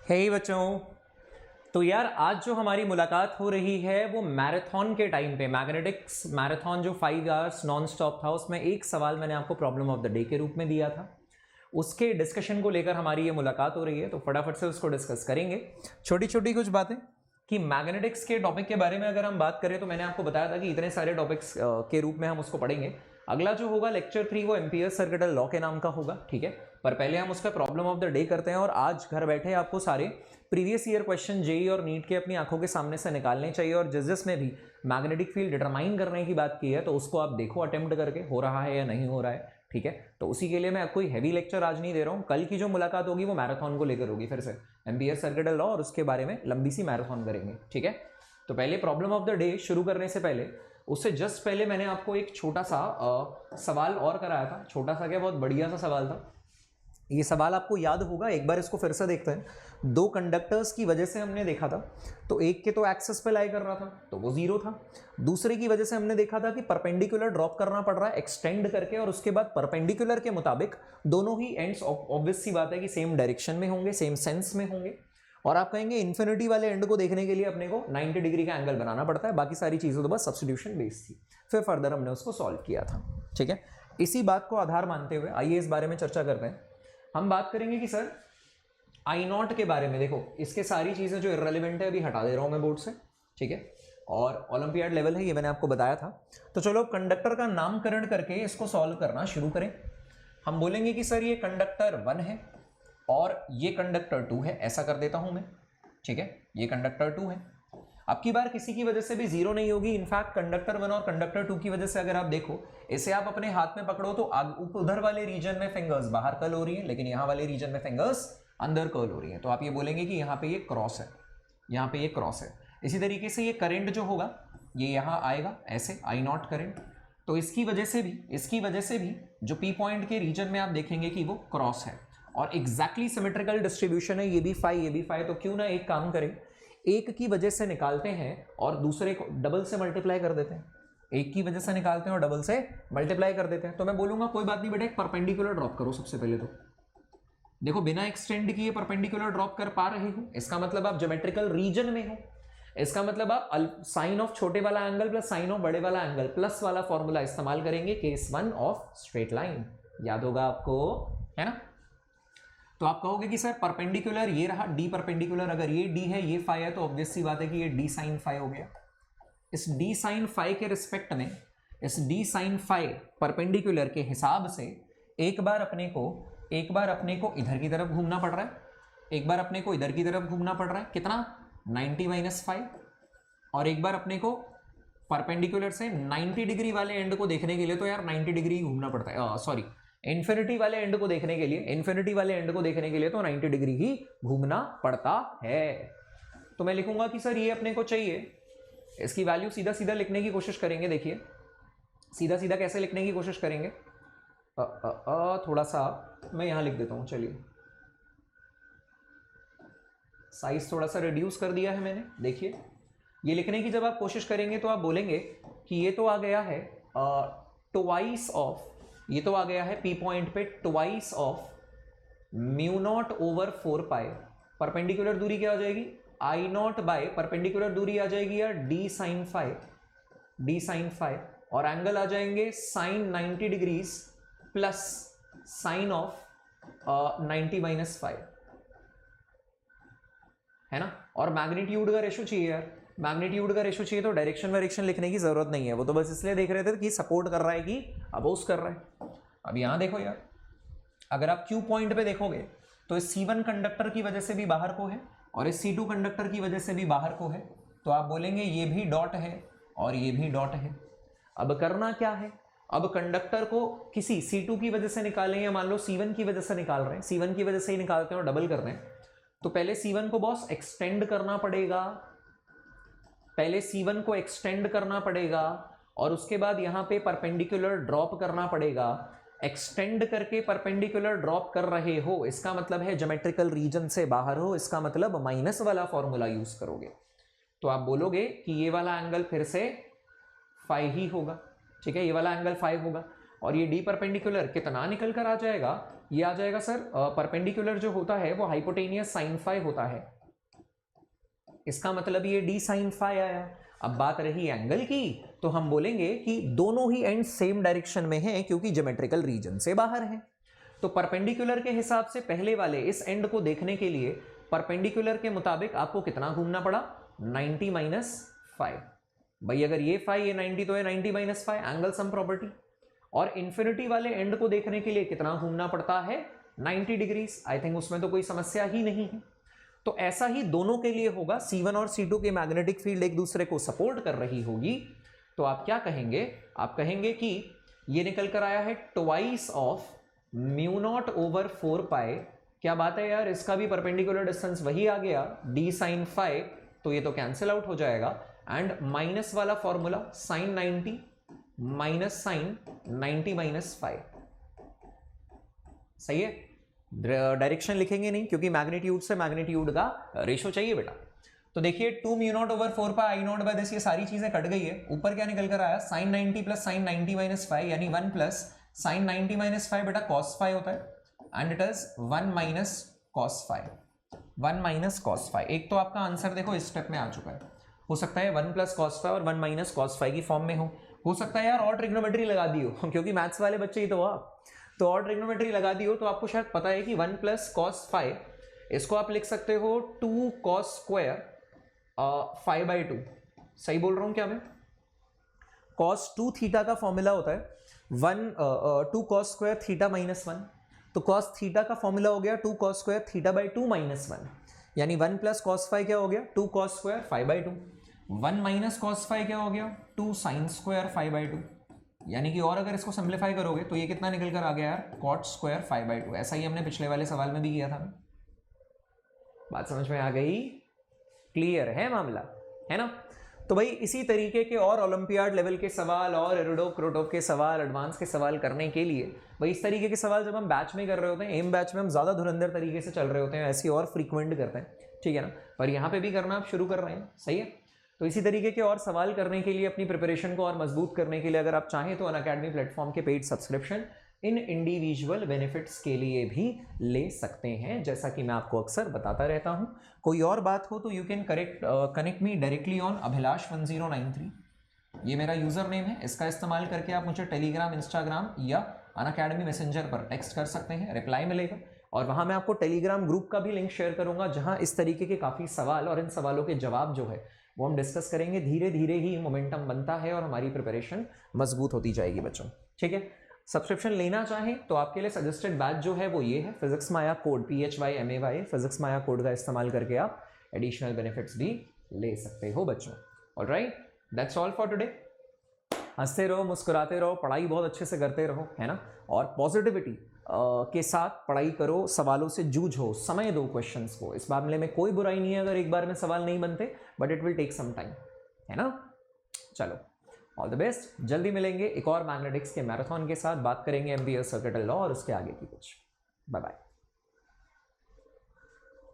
हे बच्चों, तो यार आज जो हमारी मुलाकात हो रही है वो मैराथन के टाइम पे, मैग्नेटिक्स मैराथन जो 5 आवर्स नॉन स्टॉप था, उसमें एक सवाल मैंने आपको प्रॉब्लम ऑफ द डे के रूप में दिया था। उसके डिस्कशन को लेकर हमारी ये मुलाकात हो रही है, तो फटाफट से उसको डिस्कस करेंगे। छोटी छोटी कुछ बातें कि मैग्नेटिक्स के टॉपिक के बारे में अगर हम बात करें तो मैंने आपको बताया था कि इतने सारे टॉपिक्स के रूप में हम उसको पढ़ेंगे। अगला जो होगा लेक्चर 3 वो एम्पियर सर्किटल लॉ के नाम का होगा, ठीक है। पर पहले हम उसका प्रॉब्लम ऑफ द डे करते हैं। और आज घर बैठे आपको सारे प्रीवियस ईयर क्वेश्चन जेई और नीट के अपनी आंखों के सामने से निकालने चाहिए, और जिसमें भी मैग्नेटिक फील्ड डिटरमाइन करने की बात की है तो उसको आप देखो अटेम्प्ट करके हो रहा है या नहीं हो रहा है, ठीक है। तो उसी के लिए मैं कोई हैवी लेक्चर आज नहीं दे रहा हूँ। कल की जो मुलाकात होगी वो मैराथन को लेकर होगी, फिर से एम्पियर सर्किटल लॉ और उसके बारे में लंबी सी मैराथन करेंगे, ठीक है। तो पहले प्रॉब्लम ऑफ द डे शुरू करने से पहले, उससे जस्ट पहले मैंने आपको एक छोटा सा सवाल और कराया था। छोटा सा क्या, बहुत बढ़िया सा सवाल था। ये सवाल आपको याद होगा, एक बार इसको फिर से देखते हैं। दो कंडक्टर्स की वजह से हमने देखा था, तो एक के तो एक्सिस पे लाई कर रहा था तो वो जीरो था। दूसरे की वजह से हमने देखा था कि परपेंडिकुलर ड्रॉप करना पड़ रहा है एक्सटेंड करके, और उसके बाद परपेंडिकुलर के मुताबिक दोनों ही एंड्स ऑब्वियस सी बात है कि सेम डायरेक्शन में होंगे, सेम सेंस में होंगे। और आप कहेंगे इन्फिनिटी वाले एंड को देखने के लिए अपने को 90 डिग्री का एंगल बनाना पड़ता है। बाकी सारी चीजें तो बस सब्स्टिट्यूशन बेस्ड थी। फिर फर्दर हमने उसको सॉल्व किया था, ठीक है। इसी बात को आधार मानते हुए आइए इस बारे में चर्चा करते हैं। हम बात करेंगे कि सर आई नॉट के बारे में। देखो, इसके सारी चीजें जो इररिलेवेंट है अभी हटा दे रहा हूं मैं बोर्ड से, ठीक है। और ओलंपियाड लेवल है, ये मैंने आपको बताया था। तो चलो कंडक्टर का नामकरण करके इसको सॉल्व करना शुरू करें। हम बोलेंगे कि सर ये कंडक्टर 1 है और ये कंडक्टर 2 है, ऐसा कर देता हूं मैं, ठीक है। ये कंडक्टर 2 है। अब की बार किसी की वजह से भी जीरो नहीं होगी। इनफैक्ट कंडक्टर 1 और कंडक्टर 2 की वजह से अगर आप देखो, इसे आप अपने हाथ में पकड़ो तो उधर वाले रीजन में फिंगर्स बाहर कर्ल हो रही है, लेकिन यहां वाले रीजन में फिंगर्स अंदर कर्ल हो रही है। तो आप ये बोलेंगे कि यहां पे ये क्रॉस है, यहां पे ये क्रॉस है। इसी तरीके से ये करंट जो होगा ये यहां आएगा ऐसे, आई नॉट करंट। तो इसकी वजह से भी जो पी पॉइंट के रीजन में आप देखेंगे कि वो क्रॉस है और एग्जैक्टली सिमेट्रिकल डिस्ट्रीब्यूशन है, ये भी फाई ये भी फाई। तो क्यों ना एक काम करें, एक की वजह से निकालते हैं और दूसरे को डबल से मल्टीप्लाई कर देते हैं। एक की वजह से निकालते हैं और डबल से मल्टीप्लाई कर देते हैं। तो मैं बोलूंगा कोई बात नहीं बेटा, एक परपेंडिकुलर ड्रॉप करो सबसे पहले। तो देखो, बिना एक्सटेंड किए परपेंडिकुलर ड्रॉप कर पा रहे हो, इसका मतलब आप ज्योमेट्रिकल रीजन में हो। इसका मतलब आप साइन ऑफ छोटे वाला एंगल प्लस साइन ऑफ बड़े वाला एंगल प्लस वाला फॉर्मूला इस्तेमाल करेंगे, केस 1 ऑफ स्ट्रेट लाइन। याद होगा आपको, है ना। तो आप कहोगे कि सर परपेंडिकुलर ये रहा, डी परपेंडिकुलर, अगर ये डी है ये फाई है, तो ऑब्वियस सी बात है कि ये डी साइन फाई हो गया। इस डी साइन फाई के रिस्पेक्ट में, इस डी साइन फाई परपेंडिकुलर के हिसाब से एक बार अपने को इधर की तरफ घूमना पड़ रहा है, एक बार अपने को इधर की तरफ घूमना पड़ रहा है। कितना? 90 माइनस 5। और एक बार अपने को परपेंडिकुलर से 90 डिग्री वाले एंड को देखने के लिए तो यार 90 डिग्री घूमना पड़ता है, सॉरी इन्फिनिटी वाले एंड को देखने के लिए तो 90 डिग्री ही घूमना पड़ता है। तो मैं लिखूंगा कि सर ये अपने को चाहिए, इसकी वैल्यू सीधा सीधा लिखने की कोशिश करेंगे। देखिए सीधा सीधा कैसे लिखने की कोशिश करेंगे, थोड़ा सा मैं यहां लिख देता हूं। चलिए, साइज थोड़ा सा रिड्यूस कर दिया है मैंने। देखिए, ये लिखने की जब आप कोशिश करेंगे तो आप बोलेंगे कि ये तो आ गया है ट्वाइस ऑफ, ये तो आ गया है पी पॉइंट पे twice of mu naught over 4 pi. Perpendicular दूरी क्या हो जाएगी? आई नॉट बाय परपेंडिकुलर दूरी आ जाएगी यार डी साइन फाई, और एंगल आ जाएंगे sine 90 degrees plus sine of 90 minus 5, है ना। और मैग्नीट्यूड का रेशो चाहिए यार, मैग्नीट्यूड का रेशो चाहिए, तो डायरेक्शन लिखने की जरूरत नहीं है। वो तो बस इसलिए देख रहे थे कि सपोर्ट कर रहा है कि अपोज कर रहा है। अब यहां देखो यार, अगर आप क्यू पॉइंट पे देखोगे तो इस C1 कंडक्टर की वजह से भी बाहर को है और इस C2 कंडक्टर की वजह से भी बाहर को है। तो आप बोलेंगे ये भी डॉट है और ये भी डॉट है। अब करना क्या है, अब कंडक्टर को किसी C2 की वजह से निकालें या मान लो C1 की वजह से निकाल रहे हैं, C1 की वजह से ही निकालते हैं और डबल कर रहे हैं। तो पहले C1 को बॉस एक्सटेंड करना पड़ेगा, पहले C1 को एक्सटेंड करना पड़ेगा और उसके बाद यहां पे परपेंडिकुलर ड्रॉप करना पड़ेगा। एक्सटेंड करके परपेंडिकुलर ड्रॉप कर रहे हो, इसका मतलब है ज्योमेट्रिकल रीजन से बाहर हो, इसका मतलब माइनस वाला फॉर्मूला यूज करोगे। तो आप बोलोगे कि ये वाला एंगल फिर से 5 ही होगा, ठीक है, ये वाला एंगल 5 होगा। और ये डी परपेंडिकुलर कितना निकल कर आ जाएगा, ये आ जाएगा सर परपेंडिकुलर जो होता है वो हाइपोटेनियस साइन फाई होता है, इसका मतलब ये डी साइन फाई आया। अब बात रही एंगल की, तो हम बोलेंगे कि दोनों ही एंड सेम डायरेक्शन में हैं क्योंकि ज्योमेट्रिकल रीजन से बाहर हैं। तो परपेंडिकुलर के हिसाब से पहले वाले इस एंड को देखने के लिए परपेंडिकुलर के मुताबिक आपको कितना घूमना पड़ा, 90 माइनस 5। भाई अगर ये 5 ये 90 तो ये 90 माइनस 5 एंगल सम प्रॉपर्टी। और इन्फिनिटी वाले एंड को देखने के लिए कितना घूमना पड़ता है, 90 डिग्रीज। आई थिंक उसमें तो कोई समस्या ही नहीं है। तो ऐसा ही दोनों के लिए होगा, C1 और C2 के मैग्नेटिक फील्ड एक दूसरे को सपोर्ट कर रही होगी। तो आप क्या कहेंगे, आप कहेंगे कि ये निकल कर आया है twice of mu naught over 4 पाई। क्या बात है यार, इसका भी परपेंडिकुलर डिस्टेंस वही आ गया डी साइन फाई, तो ये तो कैंसिल आउट हो जाएगा। एंड माइनस वाला formula sine 90 minus sine 90 minus 5, सही है। डायरेक्शन लिखेंगे नहीं क्योंकि मैग्नीट्यूड से मैग्नीट्यूड का रेशो चाहिए बेटा। तो देखिए 2 mu naught over 4 pi I naught by this, ये सारी चीजें कट गई है। ऊपर क्या निकल कर आया, साइन 90 प्लस साइन 90 माइनस 5 यानी 1 प्लस साइन 90 माइनस 5 बेटा कॉस 5 होता है, and it is 1 minus cos 5, 1 minus cos 5। एक तो आपका आंसर देखो इस स्टेप में आ चुका है, हो सकता है 1 प्लस कॉस 5 और 1 माइनस कॉस 5 की फॉर्म में हो सकता है यार और ट्रिग्नोमेट्री लगा दी हो क्योंकि मैथ्स वाले बच्चे ही तो आप, तो और ट्रिग्नोमेट्री लगा दी हो तो आपको शायद पता है कि 1 प्लस कॉस 5 इसको आप लिख सकते हो 2 कॉस स्क्वायर 5/2। सही बोल रहा हूं क्या मैं? कॉस 2 थीटा का फॉर्मूला होता है 2 कॉस स्क्वायर थीटा माइनस 1, तो कॉस थीटा का फॉर्मूला हो गया 2 cos square theta by 2 minus 1, यानी 1 प्लस कॉस 5 क्या हो गया 2 कॉस स्क्वायर 5/2, 1 माइनस कॉस 5 क्या हो गया 2 साइन स्क्वायर 5/2, यानी कि और अगर इसको सिंप्लीफाई करोगे तो ये कितना निकल कर आ गया यार कॉट स्क्वायर 5/2। ऐसा ही हमने पिछले वाले सवाल में भी किया था। बात समझ में आ गई? क्लियर है मामला, है ना? तो भाई इसी तरीके के और ओलंपियाड लेवल के सवाल और एरोडो क्रोटोव के सवाल, एडवांस के सवाल करने के लिए भाई इस तरीके के सवाल जब हम बैच में कर रहे होते हैं, एम बैच में हम ज़्यादा धुरंधर तरीके से चल रहे होते हैं, ऐसी और फ्रीक्वेंट करते हैं, ठीक है ना? पर यहाँ पे भी करना आप शुरू कर रहे हैं, सही है। तो इसी तरीके के और सवाल करने के लिए, अपनी प्रिपरेशन को और मजबूत करने के लिए अगर आप चाहें तो अनअकैडमी प्लेटफॉर्म के paid subscription in individual benefits के लिए भी ले सकते हैं, जैसा कि मैं आपको अक्सर बताता रहता हूं। कोई और बात हो तो you can connect me directly on Abhilash 1093, ये मेरा यूजर नेम है। इसका इस्तेमाल करके आप मुझे टेलीग्राम, इंस्टाग्राम या अनअकैडमी मैसेंजर पर टेक्स्ट कर सकते हैं, रिप्लाई मिलेगा। और वहाँ मैं आपको टेलीग्राम ग्रुप का भी लिंक शेयर करूँगा, जहाँ इस तरीके के काफ़ी सवाल और इन सवालों के जवाब जो है वो हम डिस्कस करेंगे। धीरे धीरे ही मोमेंटम बनता है और हमारी प्रिपरेशन मजबूत होती जाएगी बच्चों, ठीक है। सब्सक्रिप्शन लेना चाहें तो आपके लिए सजेस्टेड बैच जो है वो ये है, फिजिक्स माया कोड PHYMAY, फिजिक्स माया कोड का इस्तेमाल करके आप एडिशनल बेनिफिट्स भी ले सकते हो बच्चों। Alright, that's all for today. हंसते रहो, मुस्कुराते रहो, पढ़ाई बहुत अच्छे से करते रहो, है ना? और पॉजिटिविटी के साथ पढ़ाई करो, सवालों से जूझो, समय दो क्वेश्चंस को। इस मामले में कोई बुराई नहीं है अगर एक बार में सवाल नहीं बनते, but it will take some time, है ना? चलो, ऑल द बेस्ट। जल्दी मिलेंगे एक और मैग्नेटिक्स के मैराथन के साथ, बात करेंगे एम्पियर सर्किटल लॉ और उसके आगे की कुछ। Bye bye.